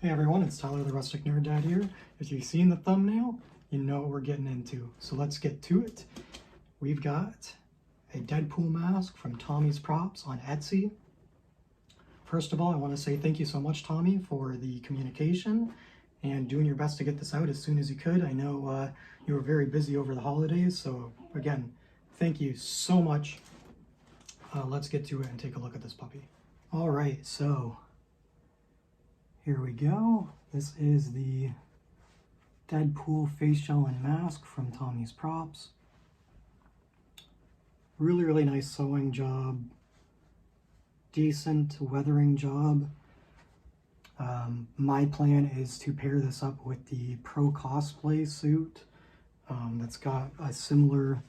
Hey everyone, it's Tyler the Rustic Nerd Dad here. As you've seen the thumbnail, you know what we're getting into. So let's get to it. We've got a Deadpool mask from Tommy's Props on Etsy. First of all, I want to say thank you so much, Tommy, for the communication and doing your best to get this out as soon as you could. I know you were very busy over the holidays, so again, thank you so much. Let's get to it and take a look at this puppy. All right, so here we go. This is the Deadpool face gel and mask from Tommy's Props. Really, really nice sewing job. Decent weathering job. My plan is to pair this up with the Pro Cosplay suit that's got a similar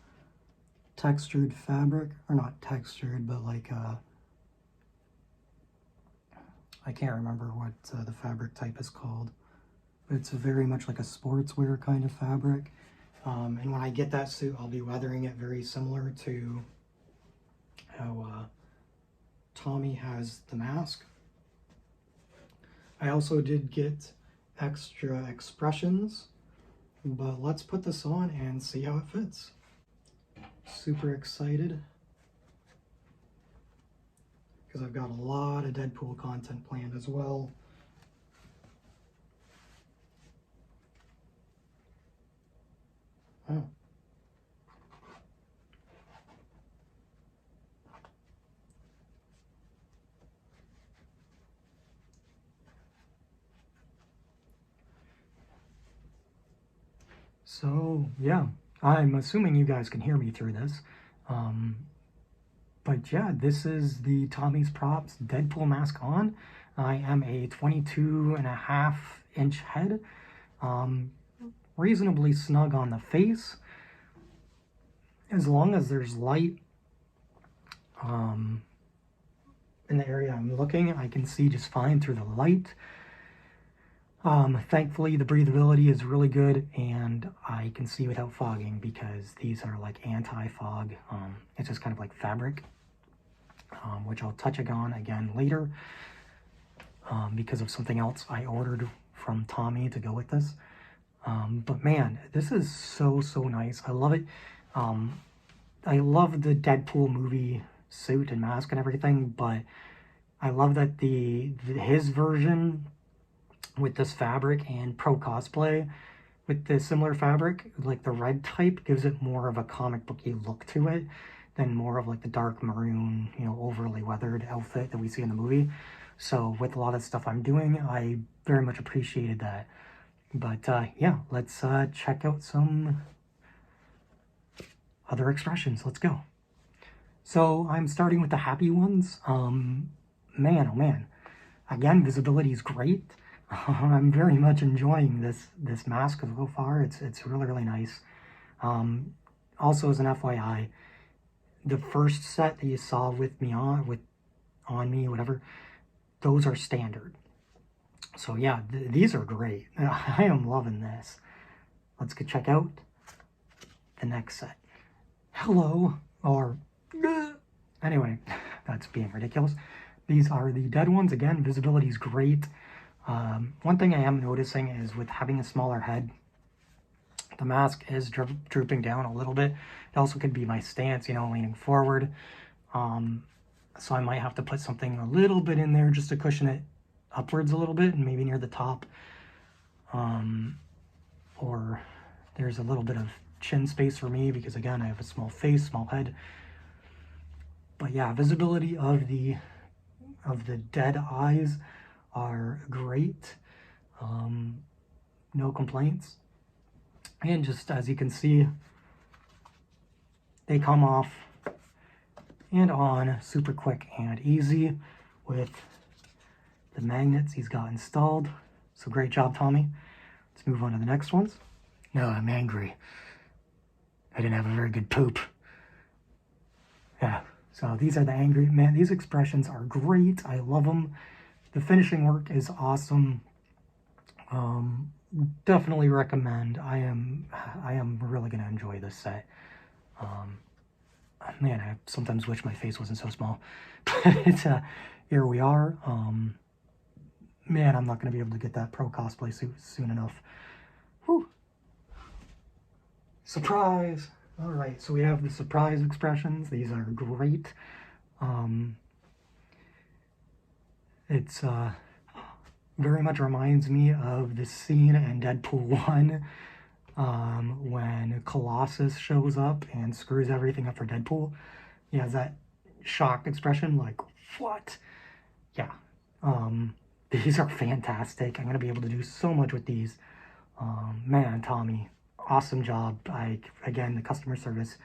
textured fabric, or not textured, but like I can't remember what the fabric type is called, but it's very much like a sportswear kind of fabric. And when I get that suit, I'll be weathering it very similar to how Tommy has the mask. I also did get extra expressions, but let's put this on and see how it fits. Super excited, because I've got a lot of Deadpool content planned as well. Oh. So, yeah, I'm assuming you guys can hear me through this. But yeah, this is the Tommy's Props Deadpool mask on. I am a 22.5-inch head, reasonably snug on the face. As long as there's light in the area I'm looking, I can see just fine through the light. Thankfully, the breathability is really good, and I can see without fogging because these are like anti-fog. It's just kind of like fabric, which I'll touch on again later because of something else I ordered from Tommy to go with this. But man, this is so nice. I love it. I love the Deadpool movie suit and mask and everything, but I love that his version with this fabric and Pro Cosplay with the similar fabric, like the red type, gives it more of a comic booky look to it than more of like the dark maroon, you know, overly weathered outfit that we see in the movie. So with a lot of stuff I'm doing, I very much appreciated that. But yeah, let's check out some other expressions. Let's go. So I'm starting with the happy ones. Man, oh man. Again, visibility is great. I'm very much enjoying this mask so far. It's really nice. Also, as an FYI, the first set that you saw with me on me, whatever, those are standard. So yeah, these are great. I am loving this. Let's go check out the next set. Hello, or anyway, that's being ridiculous. These are the dead ones. Again, visibility is great. One thing I am noticing is with having a smaller head, the mask is drooping down a little bit. It also could be my stance, you know, leaning forward. So I might have to put something a little bit in there just to cushion it upwards a little bit, and maybe near the top. Or there's a little bit of chin space for me because again, I have a small face, small head. But yeah, visibility of the dead eyes are great. No complaints. And just as you can see, they come off and on super quick and easy with the magnets he's got installed. So great job, Tommy. Let's move on to the next ones. No, I'm angry. I didn't have a very good poop. Yeah, so these are the angry, man, these expressions are great. I love them. The finishing work is awesome. Definitely recommend. I am really gonna enjoy this set. Man, I sometimes wish my face wasn't so small, but here we are. man, I'm not going to be able to get that pro cosplay suit soon enough. Whew. Surprise! Alright, so we have the surprise expressions. These are great. It's very much reminds me of the scene in Deadpool 1 when Colossus shows up and screws everything up for Deadpool. He has that shocked expression, like, what? Yeah. These are fantastic. I'm going to be able to do so much with these. Man, Tommy, awesome job. Again, the customer service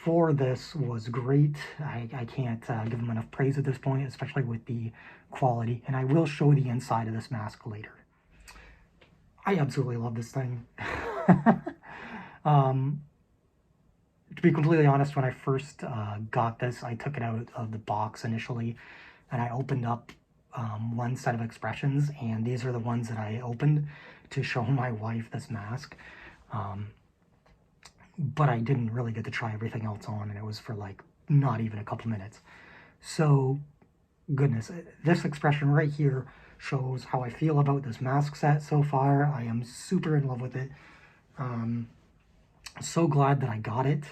for this was great. I can't give them enough praise at this point, especially with the quality. And I will show the inside of this mask later. I absolutely love this thing. To be completely honest, when I first got this, I took it out of the box initially, and I opened up one set of expressions, and these are the ones that I opened to show my wife this mask. But I didn't really get to try everything else on, and it was for like not even a couple minutes. So, goodness, this expression right here shows how I feel about this mask set so far. I am super in love with it. So glad that I got it.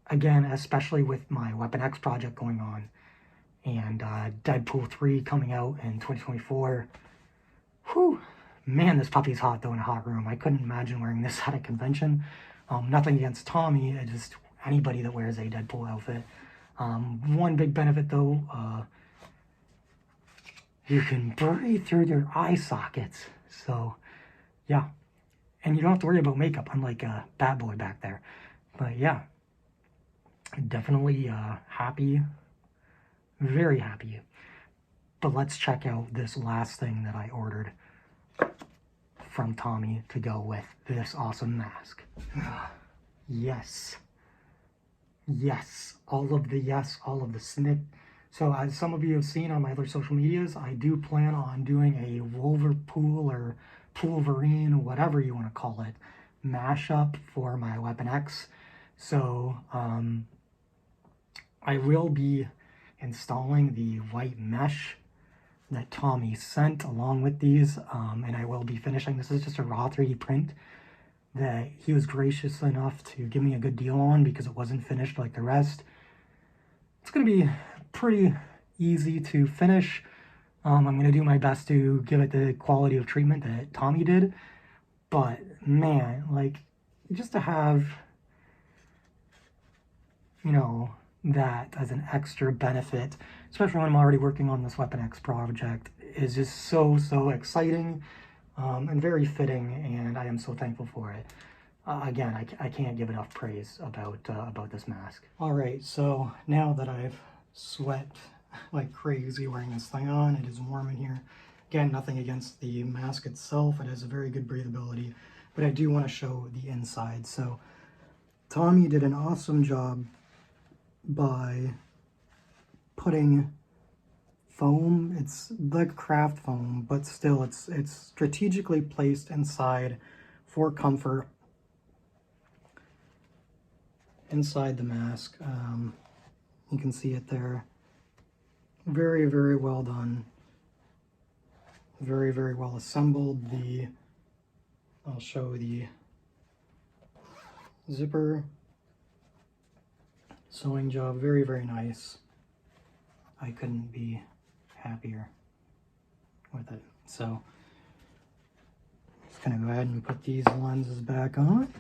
Again, especially with my Weapon X project going on, and Deadpool 3 coming out in 2024. Whew. Man, this puppy's hot, though, in a hot room. I couldn't imagine wearing this at a convention. Nothing against Tommy, just anybody that wears a Deadpool outfit. One big benefit, though, you can breathe through their eye sockets. So, yeah. And you don't have to worry about makeup, unlike Bat Boy back there. But, yeah. Definitely happy. Very happy. But let's check out this last thing that I ordered from Tommy to go with this awesome mask. Yes. Yes. All of the snip. So as some of you have seen on my other social medias, I do plan on doing a Wolverpool or Poolverine, whatever you want to call it, mashup for my Weapon X. So I will be installing the white mesh that Tommy sent along with these, and I will be finishing. This is just a raw 3D print that he was gracious enough to give me a good deal on because it wasn't finished like the rest. It's going to be pretty easy to finish. I'm going to do my best to give it the quality of treatment that Tommy did, but man, like, just to have, you know, that as an extra benefit, especially when I'm already working on this Weapon X project, is just so exciting and very fitting, and I am so thankful for it. Again, I can't give enough praise about this mask. All right, so now that I've sweat like crazy wearing this thing on, it is warm in here. Again, nothing against the mask itself. It has a very good breathability, but I do want to show the inside. So Tommy did an awesome job by putting foam. It's like craft foam, but still it's strategically placed inside for comfort inside the mask. You can see it there. Very well done. Very well assembled. I'll show the zipper. Sewing job, very nice. I couldn't be happier with it. So, just gonna go ahead and put these lenses back on.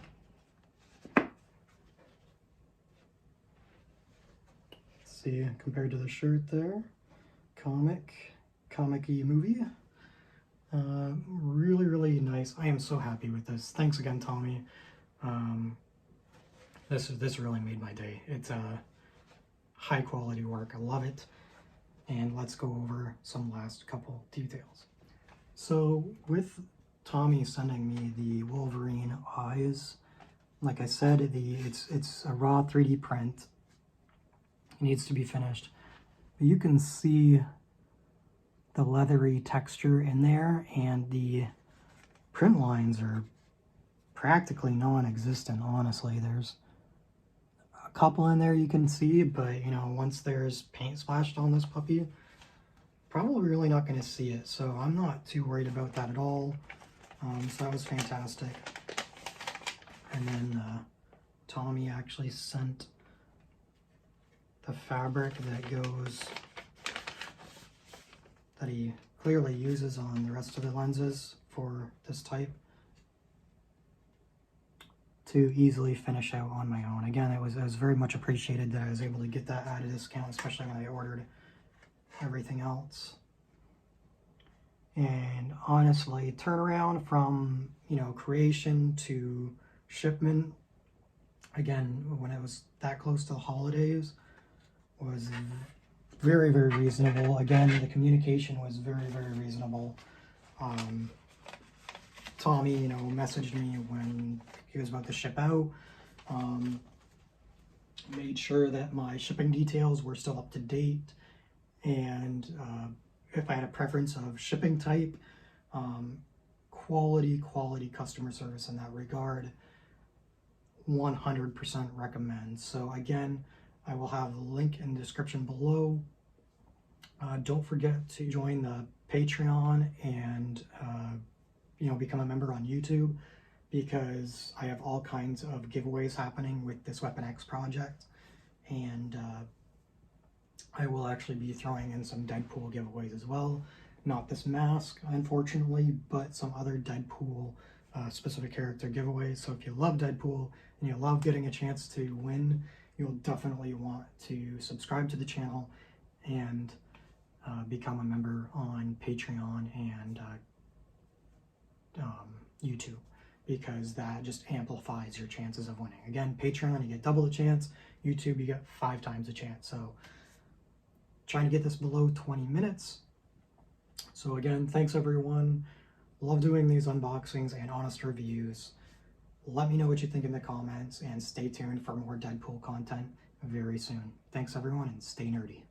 See, compared to the shirt there, comic-y movie. Really nice. I am so happy with this. Thanks again, Tommy. This really made my day. It's high quality work. I love it. And let's go over some last couple details. So with Tommy sending me the Wolverine eyes, like I said, it's a raw 3D print. It needs to be finished. But you can see the leathery texture in there, and the print lines are practically non-existent, honestly. There's a couple in there you can see, but you know, once there's paint splashed on this puppy, probably really not going to see it, so I'm not too worried about that at all. So that was fantastic. And then Tommy actually sent the fabric that he clearly uses on the rest of the lenses for this type to easily finish out on my own. Again, it was very much appreciated that I was able to get that at a discount, especially when I ordered everything else. And honestly, turnaround from, you know, creation to shipment, again, when it was that close to the holidays, was very, very reasonable. Again, the communication was very, very reasonable. Tommy, you know, messaged me when he was about to ship out, made sure that my shipping details were still up to date, and if I had a preference of shipping type, quality customer service in that regard, 100% recommend. So again, I will have the link in the description below. Don't forget to join the Patreon and you know, become a member on YouTube, because I have all kinds of giveaways happening with this Weapon X project, and I will actually be throwing in some Deadpool giveaways as well. Not this mask, unfortunately, but some other Deadpool specific character giveaways. So if you love Deadpool and you love getting a chance to win, you'll definitely want to subscribe to the channel and become a member on Patreon and YouTube, because that just amplifies your chances of winning. Again, Patreon, you get double the chance. YouTube, you get 5 times the chance. So trying to get this below 20 minutes. So again, thanks everyone. Love doing these unboxings and honest reviews. Let me know what you think in the comments, and stay tuned for more Deadpool content very soon. Thanks everyone, and stay nerdy.